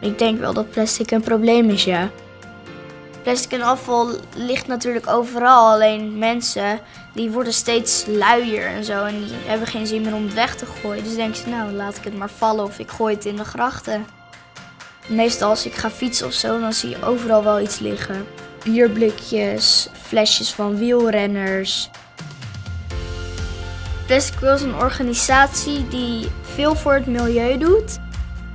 Ik denk wel dat plastic een probleem is, ja. Plastic en afval ligt natuurlijk overal, alleen mensen die worden steeds luier en zo en die hebben geen zin meer om het weg te gooien. Dus denken ze, nou laat ik het maar vallen of ik gooi het in de grachten. Meestal als ik ga fietsen of zo, dan zie je overal wel iets liggen. Bierblikjes, flesjes van wielrenners. Plastic Wheels is een organisatie die veel voor het milieu doet.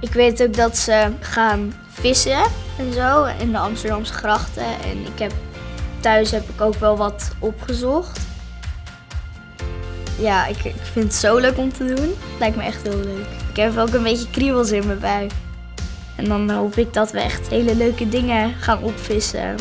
Ik weet ook dat ze gaan vissen en zo in de Amsterdamse grachten. En thuis heb ik ook wel wat opgezocht. Ja, ik vind het zo leuk om te doen. Het lijkt me echt heel leuk. Ik heb ook een beetje kriebels in mijn buik. En dan hoop ik dat we echt hele leuke dingen gaan opvissen.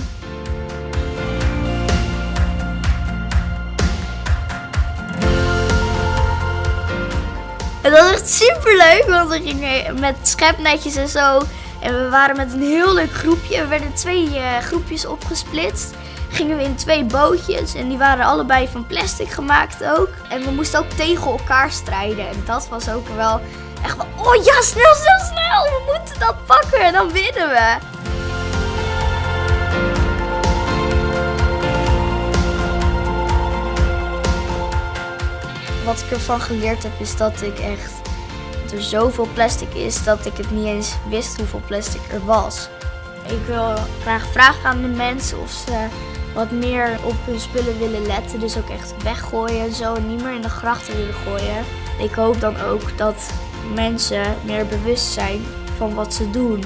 Het was echt super leuk, want we gingen met schepnetjes en zo. En we waren met een heel leuk groepje. We werden 2 groepjes opgesplitst. Gingen we in 2 bootjes en die waren allebei van plastic gemaakt ook. En we moesten ook tegen elkaar strijden. En dat was ook wel echt van, oh ja, snel, snel, snel. We moeten dat pakken en dan winnen we. Wat ik ervan geleerd heb is dat er zoveel plastic is dat ik het niet eens wist hoeveel plastic er was. Ik wil graag vragen aan de mensen of ze wat meer op hun spullen willen letten. Dus ook echt weggooien en zo en niet meer in de grachten willen gooien. Ik hoop dan ook dat mensen meer bewust zijn van wat ze doen.